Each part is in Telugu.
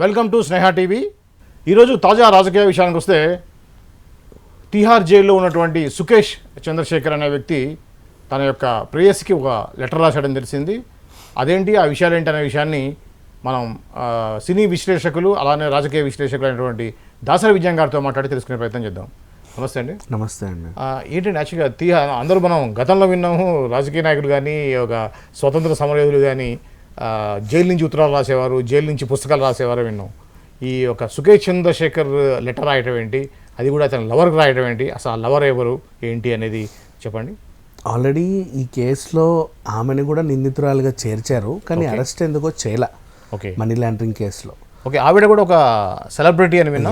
Welcome to Sneha TV. ఈరోజు తాజా రాజకీయ విషయానికి వస్తే తిహార్ జైల్లో ఉన్నటువంటి సుకేష్ చంద్రశేఖర్ అనే వ్యక్తి తన యొక్క ప్రేయస్కి ఒక లెటర్ రాశాడని తెలిసింది. అదేంటి ఆ విషయాలు ఏంటి అనే విషయాన్ని మనం సినీ విశ్లేషకులు అలానే రాజకీయ విశ్లేషకులు అయినటువంటి దాసరి విజయం గారితో మాట్లాడి తెలుసుకునే ప్రయత్నం చేద్దాం. నమస్తే అండి. నమస్తే అండి. ఏంటండి యాక్చువల్గా తిహార్ అందరూ మనం గతంలో విన్నాము, రాజకీయ నాయకులు కానీ ఒక స్వతంత్ర సమరయోధులు కానీ జైలు నుంచి ఉత్తరాలు రాసేవారు, జైలు నుంచి పుస్తకాలు రాసేవారు విన్నాం. ఈ యొక్క సుకేష్ చంద్రశేఖర్ లెటర్ రాయటం ఏంటి, అది కూడా అతను లవర్కి రాయటం ఏంటి, అసలు ఆ లవర్ ఎవరు ఏంటి అనేది చెప్పండి. ఆల్రెడీ ఈ కేసులో ఆమెను కూడా నిందితురాలుగా చేర్చారు, కానీ అరెస్ట్ ఎందుకో చేయలే. ఓకే, మనీ లాండరింగ్ కేసులో. ఓకే, ఆవిడ కూడా ఒక సెలబ్రిటీ అని విన్నా.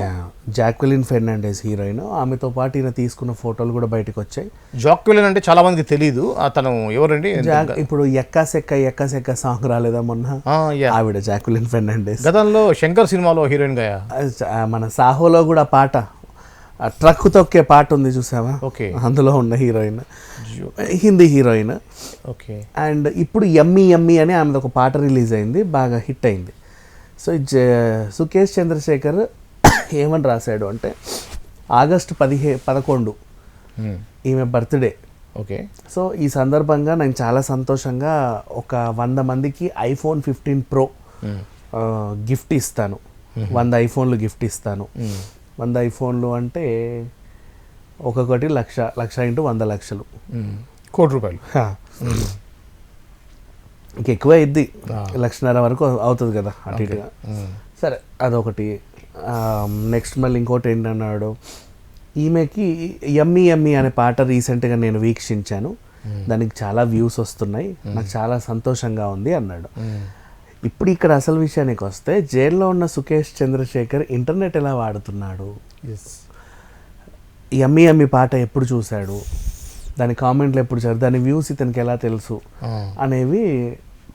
జాక్వెలిన్ ఫెర్నాండెస్ హీరోయిన్, ఆమెతో పాటు ఈయన తీసుకున్న ఫోటోలు కూడా బయటకు వచ్చాయి. జాక్వెలిన్ అంటే చాలా మందికి తెలియదు, అతను ఎవరండి? ఇప్పుడు ఎక్కాసెక్క సాంగ్ రాలేదా మొన్న, ఆవిడ జాక్వెలిన్ ఫెర్నాండెస్. గతంలో శంకర్ సినిమాలో హీరోయిన్ గా, మన సాహోలో కూడా పాట ట్రక్ తొక్కే పాట ఉంది చూసావా, ఓకే, అందులో ఉన్న heroine, Hindi heroine. Okay, and ఇప్పుడు యమ్మీ యమ్మీ అని ఆమెది ఒక పాట రిలీజ్ అయింది, బాగా హిట్ అయింది. సో సుకేష్ చంద్రశేఖర్ ఏమని రాశాడు అంటే, ఆగస్టు 11 ఈమె బర్త్డే. ఓకే, సో ఈ సందర్భంగా నేను చాలా సంతోషంగా ఒక 100 మందికి iPhone 15 Pro గిఫ్ట్ ఇస్తాను, 100 ఐఫోన్లు గిఫ్ట్ ఇస్తాను. 100 ఐఫోన్లు అంటే ఒక్కొక్కటి లక్ష ఇంటూ 100 లక్షలు, కోటి రూపాయలు. ఇంకెక్కువ అయింది, 1.5 లక్షల వరకు అవుతుంది కదా అటు ఇటుగా. సరే, అదొకటి. నెక్స్ట్ మళ్ళీ ఇంకోటి ఏంటన్నాడు, ఈమెకి యమ్మీ యమ్మీ అనే పాట రీసెంట్గా నేను వీక్షించాను, దానికి చాలా వ్యూస్ వస్తున్నాయి, నాకు చాలా సంతోషంగా ఉంది అన్నాడు. ఇప్పుడు ఇక్కడ అసలు విషయానికి వస్తే, జైల్లో ఉన్న సుకేష్ చంద్రశేఖర్ ఇంటర్నెట్ ఎలా వాడుతున్నాడు, యమ్మీ యమ్మీ పాట ఎప్పుడు చూశాడు, దాని కామెంట్లు ఎప్పుడు చదివి, దాని వ్యూస్ ఇతనికి ఎలా తెలుసు అనేవి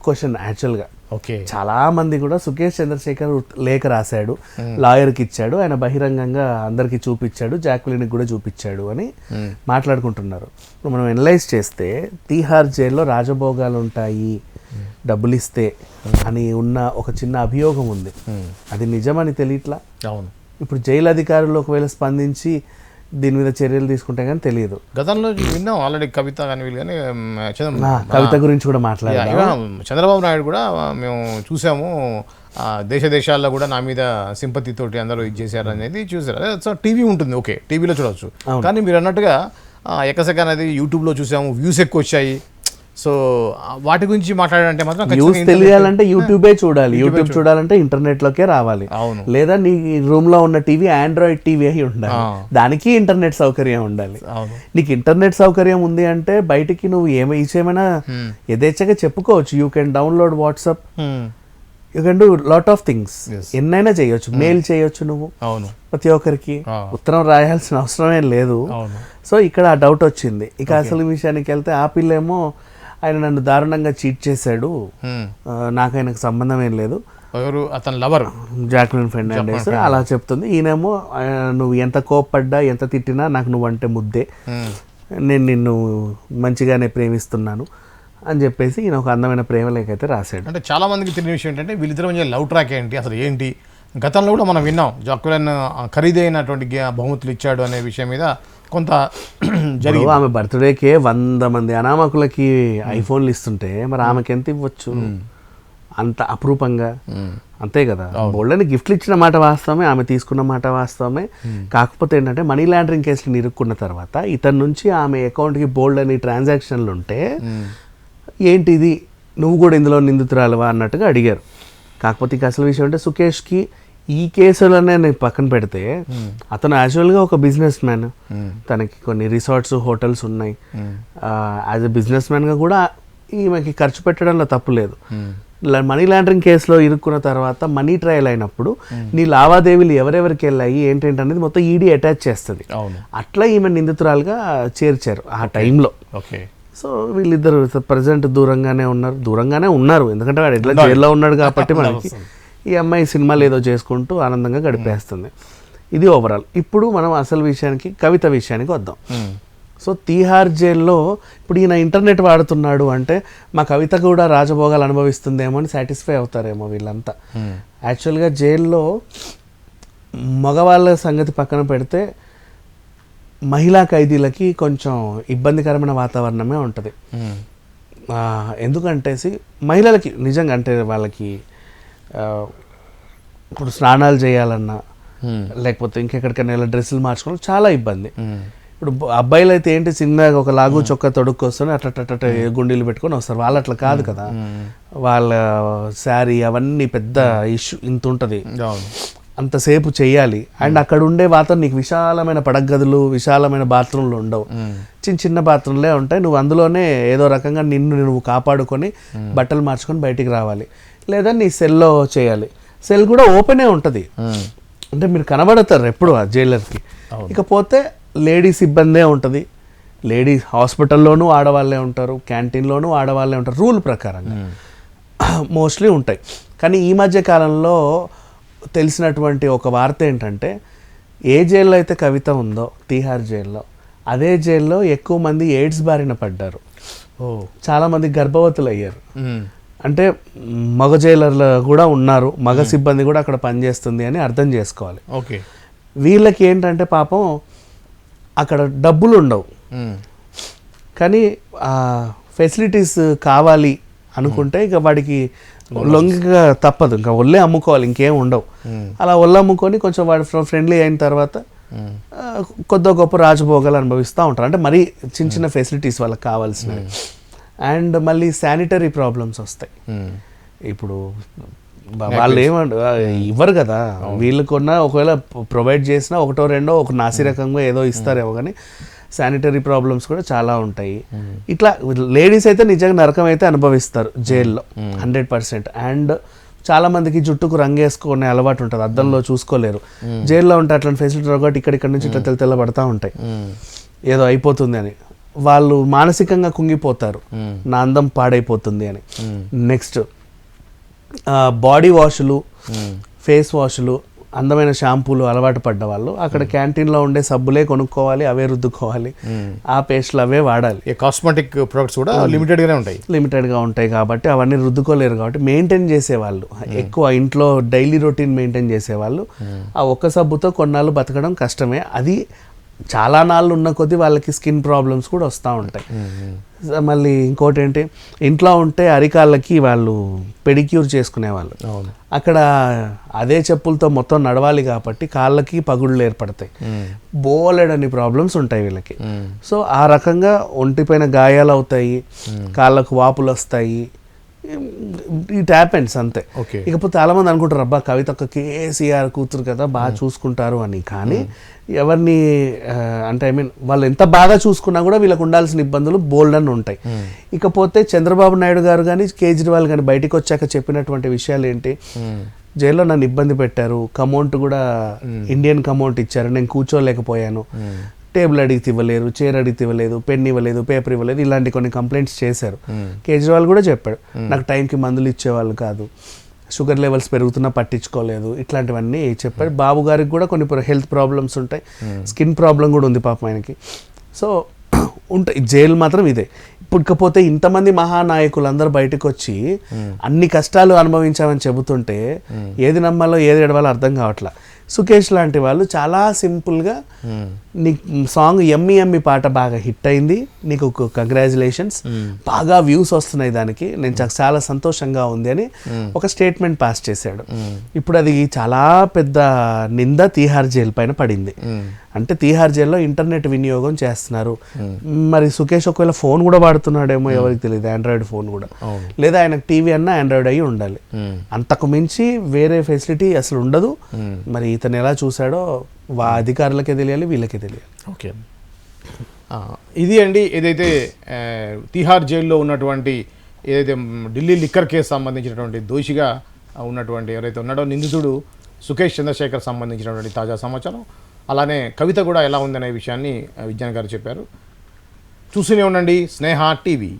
క్వశ్చన్ యాక్చువల్గా. ఓకే, చాలా మంది కూడా సుకేష్ చంద్రశేఖర్ లేఖ రాశాడు, లాయర్కి ఇచ్చాడు, ఆయన బహిరంగంగా అందరికీ చూపించాడు, జాక్వెలిన్కి కూడా చూపించాడు అని మాట్లాడుకుంటున్నారు. ఇప్పుడు మనం అనలైజ్ చేస్తే, తీహార్ జైల్లో రాజభోగాలు ఉంటాయి డబ్బులు ఇస్తే అని ఉన్న ఒక చిన్న అభియోగం ఉంది. అది నిజమని తెలియట్లా. అవును, ఇప్పుడు జైలు అధికారులు ఒకవేళ స్పందించి దీని మీద చర్యలు తీసుకుంటే కానీ తెలియదు. గతంలో విన్నాం ఆల్రెడీ, కవిత కానీ వీళ్ళు కానీ, కవిత గురించి కూడా మాట్లాడారు. చంద్రబాబు నాయుడు కూడా మేము చూసాము, దేశాల్లో కూడా నా మీద సింపతి తోటి అందరూ ఇది చేశారు అనేది చూసారు. అదే టీవీ ఉంటుంది, ఓకే, టీవీలో చూడవచ్చు. కానీ మీరు అన్నట్టుగా ఎక్కసెక్క అనేది యూట్యూబ్లో చూసాము, వ్యూస్ ఎక్కువ వచ్చాయి. సో వాటి గురించి మాట్లాడాలంటే మాత్రం న్యూస్ తెలియాలంటే యూట్యూబే చూడాలి, యూట్యూబ్ చూడాలంటే ఇంటర్నెట్లోకే రావాలి. అవును, లేదా నీ రూమ్లో ఉన్న టీవీ ఆండ్రాయిడ్ టీవీ అయి ఉండాలి, దానికి ఇంటర్నెట్ సౌకర్యం ఉండాలి. నీకు ఇంటర్నెట్ సౌకర్యం ఉంది అంటే బయటికి నువ్వు ఏమైనా యథేచ్ఛగా చెప్పుకోవచ్చు. You can download WhatsApp, you can do lot of things, ఎన్నైనా చేయొచ్చు. మెయిల్ చేయొచ్చు నువ్వు ప్రతి ఒక్కరికి, ఉత్తరం రాయాల్సిన అవసరమే లేదు. సో ఇక్కడ ఆ డౌట్ వచ్చింది. ఇక అసలు విషయానికి వెళ్తే, ఆ పిల్లేమో ఆయన నన్ను దారుణంగా చీట్ చేశాడు, నాకు ఆయనకు సంబంధం ఏం లేదు, అతను లవర్ జాక్వెలిన్ ఫెర్నాండెస్ అలా చెప్తుంది. ఈయనేమో నువ్వు ఎంత కోప్పడ్డా ఎంత తిట్టినా నాకు నువ్వంటే ముద్దే, నేను నిన్ను మంచిగానే ప్రేమిస్తున్నాను అని చెప్పేసి ఈయన ఒక అందమైన ప్రేమ లేఖ అయితే రాశాడు. అంటే చాలా మందికి తెలియని విషయం ఏంటంటే, వీళ్ళిద్దరి మధ్య లవ్ ట్రాక్ ఏంటి, అసలు ఏంటి. గతంలో కూడా మనం విన్నాం, జాక్వెలిన్ ఖరీదైనటువంటి బహుమతులు ఇచ్చాడు అనే విషయం మీద కొంత జరిగి, ఆమె బర్త్డేకే 100 మంది అనామకులకి ఐఫోన్లు ఇస్తుంటే మరి ఆమెకి ఎంత ఇవ్వచ్చు అంత అపురూపంగా, అంతే కదా. బోల్డని గిఫ్ట్లు ఇచ్చిన మాట వాస్తవమే, ఆమె తీసుకున్న మాట వాస్తవమే. కాకపోతే ఏంటంటే, మనీ లాండరింగ్ కేసులు ఇరుక్కున్న తర్వాత ఇతని నుంచి ఆమె అకౌంట్కి బోల్డని ట్రాన్సాక్షన్లు ఉంటే, ఏంటిది నువ్వు కూడా ఇందులో నిందితురాలవా అన్నట్టుగా అడిగారు. కాకపోతే ఇక అసలు విషయం అంటే, సుకేష్కి ఈ కేసులోనే నేను పక్కన పెడితే, అతను యాక్చువల్గా ఒక బిజినెస్ మ్యాన్, తనకి కొన్ని రిసార్ట్స్ హోటల్స్ ఉన్నాయి. యాజ్ ఎ బిజినెస్ మ్యాన్గా కూడా ఈమెకి ఖర్చు పెట్టడంలో తప్పు లేదు. మనీ లాండరింగ్ కేసులో ఇరుక్కున్న తర్వాత మనీ ట్రయల్ అయినప్పుడు నీ లావాదేవీలు ఎవరెవరికి వెళ్ళాయి ఏంటంటే అనేది మొత్తం ఈడీ అటాచ్ చేస్తుంది. అట్లా ఈమె నిందితురాలుగా చేర్చారు ఆ టైంలో. ఓకే, సో వీళ్ళిద్దరు ప్రజెంట్ దూరంగానే ఉన్నారు, ఎందుకంటే వాడు ఎట్లా జైల్లో ఉన్నాడు కాబట్టి మనకి ఈ అమ్మాయి సినిమాలు ఏదో చేసుకుంటూ ఆనందంగా గడిపేస్తుంది. ఇది ఓవరాల్. ఇప్పుడు మనం అసలు విషయానికి, కవిత విషయానికి వద్దాం. సో తీహార్ జైల్లో ఇప్పుడు ఈయన ఇంటర్నెట్ వాడుతున్నాడు అంటే మా కవిత కూడా రాజభోగాలు అనుభవిస్తుందేమో అని సాటిస్ఫై అవుతారేమో వీళ్ళంతా. యాక్చువల్గా జైల్లో మగవాళ్ళ సంగతి పక్కన పెడితే మహిళా ఖైదీలకి కొంచెం ఇబ్బందికరమైన వాతావరణమే ఉంటుంది. ఎందుకంటే మహిళలకి నిజంగా అంటే వాళ్ళకి ఇప్పుడు స్నానాలు చేయాలన్నా లేకపోతే ఇంకెక్కడికైనా ఇలా డ్రెస్సులు మార్చుకోవడం చాలా ఇబ్బంది. ఇప్పుడు అబ్బాయిలు అయితే ఏంటి చిన్నగా ఒక లాగు చొక్కా తొడుక్కొస్తాను అట్ట గుండీలు పెట్టుకొని వస్తారు. వాళ్ళు అట్లా కాదు కదా, వాళ్ళ శారీ అవన్నీ పెద్ద ఇష్యూ ఇంత ఉంటుంది, అంతసేపు చెయ్యాలి. అండ్ అక్కడ ఉండే వాతావరణం నీకు విశాలమైన పడగదులు విశాలమైన బాత్రూమ్లు ఉండవు, చిన్న చిన్న బాత్రూమ్లే ఉంటాయి. నువ్వు అందులోనే ఏదో రకంగా నిన్ను నువ్వు కాపాడుకొని బట్టలు మార్చుకొని బయటికి రావాలి, లేదా నీ సెల్లో చేయాలి. సెల్ కూడా ఓపెనే ఉంటుంది, అంటే మీరు కనబడతారు ఎప్పుడు ఆ జైలర్కి. ఇకపోతే లేడీస్ ఇబ్బందే ఉంటుంది. లేడీస్ హాస్పిటల్లోనూ ఆడవాళ్ళే ఉంటారు, క్యాంటీన్లోనూ ఆడవాళ్ళే ఉంటారు, రూల్ ప్రకారంగా మోస్ట్లీ ఉంటాయి. కానీ ఈ మధ్య కాలంలో తెలిసినటువంటి ఒక వార్త ఏంటంటే ఏ జైల్లో అయితే కవిత ఉందో తీహార్ జైల్లో, అదే జైల్లో ఎక్కువ మంది ఎయిడ్స్ బారిన పడ్డారు, చాలామంది గర్భవతులు అయ్యారు. అంటే మగ జైలర్లు కూడా ఉన్నారు, మగ సిబ్బంది కూడా అక్కడ పనిచేస్తుంది అని అర్థం చేసుకోవాలి. ఓకే, వీళ్ళకి ఏంటంటే పాపం అక్కడ డబ్బులు ఉండవు, కానీ ఫెసిలిటీస్ కావాలి అనుకుంటే ఇక వాడికి లొంగిగా తప్పదు, ఇంకా ఒళ్ళే అమ్ముకోవాలి, ఇంకేం ఉండవు. అలా ఒళ్ళు అమ్ముకొని కొంచెం వాడి ఫ్రెండ్లీ అయిన తర్వాత కొద్ది గొప్ప రాజభోగాలు అనుభవిస్తూ ఉంటారు. అంటే మరీ చిన్న చిన్న ఫెసిలిటీస్ వాళ్ళకి కావాల్సినవి. అండ్ మళ్ళీ శానిటరీ ప్రాబ్లమ్స్ వస్తాయి. ఇప్పుడు వాళ్ళు ఇవ్వరు కదా, వీళ్ళకున్న ఒకవేళ ప్రొవైడ్ చేసినా ఒకటో రెండో ఒక నాసిరకంగా ఏదో ఇస్తారేమో, కానీ శానిటరీ ప్రాబ్లమ్స్ కూడా చాలా ఉంటాయి. ఇట్లా లేడీస్ అయితే నిజంగా నరకం అయితే అనుభవిస్తారు జైల్లో 100%. అండ్ చాలా మందికి జుట్టుకు రంగేసుకునే అలవాటు ఉంటుంది, అద్దంలో చూసుకోలేరు. జైల్లో ఉంటే అట్లాంటి ఫెసిలిటీ ఒకటి ఇక్కడ నుంచి ఇట్లా తెల్లబడతా ఉంటాయి, ఏదో అయిపోతుంది అని. వాళ్ళు మానసికంగా కుంగిపోతారు, నా అందం పాడైపోతుంది అని. నెక్స్ట్ బాడీ వాషులు, ఫేస్ వాషులు, అందమైన షాంపూలు అలవాటు పడ్డ వాళ్ళు అక్కడ క్యాంటీన్లో ఉండే సబ్బులే కొనుక్కోవాలి, అవే రుద్దుకోవాలి, ఆ పేస్ట్లు అవే వాడాలి. కాస్మెటిక్ ప్రొడక్ట్స్ కూడా లిమిటెడ్గా ఉంటాయి కాబట్టి అవన్నీ రుద్దుకోలేరు. కాబట్టి మెయింటైన్ చేసేవాళ్ళు ఎక్కువ ఇంట్లో డైలీ రొటీన్ మెయింటైన్ చేసేవాళ్ళు ఆ ఒక్క సబ్బుతో కొన్నాళ్ళు బతకడం కష్టమే. అది చాలా నాళ్ళు ఉన్న కొద్దీ వాళ్ళకి స్కిన్ ప్రాబ్లమ్స్ కూడా వస్తూ ఉంటాయి. మళ్ళీ ఇంకోటి ఏంటి, ఇంట్లో ఉంటే అరికాళ్ళకి వాళ్ళు పెడిక్యూర్ చేసుకునేవాళ్ళు, అక్కడ అదే చెప్పులతో మొత్తం నడవాలి కాబట్టి కాళ్ళకి పగుళ్ళు ఏర్పడతాయి, బోలెడని ప్రాబ్లమ్స్ ఉంటాయి వీళ్ళకి. సో ఆ రకంగా ఒంటిపైన గాయాలు అవుతాయి, కాళ్ళకు వాపులు వస్తాయి, ఇట్ హ్యాపెన్స్ అంతే. ఇకపోతే చాలా మంది అనుకుంటారు అబ్బా కవిత ఒక కేసీఆర్ కూతురు కదా బాగా చూసుకుంటారు అని. కానీ ఎవరిని అంటే వాళ్ళు ఎంత బాగా చూసుకున్నా కూడా వీళ్ళకు ఉండాల్సిన ఇబ్బందులు బోల్డ్ అని ఉంటాయి. ఇకపోతే చంద్రబాబు నాయుడు గారు కానీ కేజ్రీవాల్ కానీ బయటకు వచ్చాక చెప్పినటువంటి విషయాలు ఏంటి, జైల్లో నన్ను ఇబ్బంది పెట్టారు, కమౌంట్ కూడా ఇండియన్ కమౌంట్ ఇచ్చారు, నేను కూర్చోలేకపోయాను, టేబుల్ అడిగితే ఇవ్వలేరు, చైర్ అడిగితే ఇవ్వలేదు, పెన్ ఇవ్వలేదు, పేపర్ ఇవ్వలేదు, ఇలాంటి కొన్ని కంప్లైంట్స్ చేశారు. కేజ్రీవాల్ కూడా చెప్పాడు నాకు టైంకి మందులు ఇచ్చేవాళ్ళు కాదు, షుగర్ లెవెల్స్ పెరుగుతున్నా పట్టించుకోలేదు, ఇట్లాంటివన్నీ చెప్పాడు. బాబు గారికి కూడా కొన్ని హెల్త్ ప్రాబ్లమ్స్ ఉంటాయి, స్కిన్ ప్రాబ్లం కూడా ఉంది పాపం ఆయనకి. సో ఉంటాయి, జైలు మాత్రం ఇదే. ఇప్పటికపోతే ఇంతమంది మహానాయకులు అందరూ బయటకు వచ్చి అన్ని కష్టాలు అనుభవించామని చెబుతుంటే ఏది నమ్మాలో ఏది ఎడవాలో అర్థం కావట్లా. సుకేష్ లాంటి వాళ్ళు చాలా సింపుల్గా నీకు సాంగ్ ఎమ్మి ఎమ్మి పాట బాగా హిట్ అయింది, నీకు కంగ్రాచులేషన్స్, బాగా వ్యూస్ వస్తున్నాయి దానికి, నేను చాలా సంతోషంగా ఉంది అని ఒక స్టేట్మెంట్ పాస్ చేశాడు. ఇప్పుడు అది చాలా పెద్ద నింద తీహార్ జైలు పైన పడింది. అంటే తీహార్ జైల్లో ఇంటర్నెట్ వినియోగం చేస్తున్నారు. మరి సుకేష్ ఒకవేళ ఫోన్ కూడా వాడుతున్నాడేమో ఎవరికి తెలియదు, ఆండ్రాయిడ్ ఫోన్ కూడా, లేదా ఆయనకు టీవీ అన్నా ఆండ్రాయిడ్ అయ్యి ఉండాలి, అంతకు మించి వేరే ఫెసిలిటీ అసలు ఉండదు. మరి ఇతను ఎలా చూశాడో అధికారులకే తెలియాలి, వీళ్ళకే తెలియాలి. ఓకే, ఇది అండి ఏదైతే తీహార్ జైల్లో ఉన్నటువంటి ఏదైతే ఢిల్లీ లిక్కర్ కేసు సంబంధించినటువంటి దోషిగా ఉన్నటువంటి ఎవరైతే ఉన్నాడో నిందితుడు సుకేష్ చంద్రశేఖర్ సంబంధించినటువంటి తాజా సమాచారం. అలానే కవిత కూడా ఎలా ఉందనే విషయాన్ని విజ్ఞాన్ గారు చెప్పారు. చూస్తూనే ఉండండి స్నేహ టీవీ.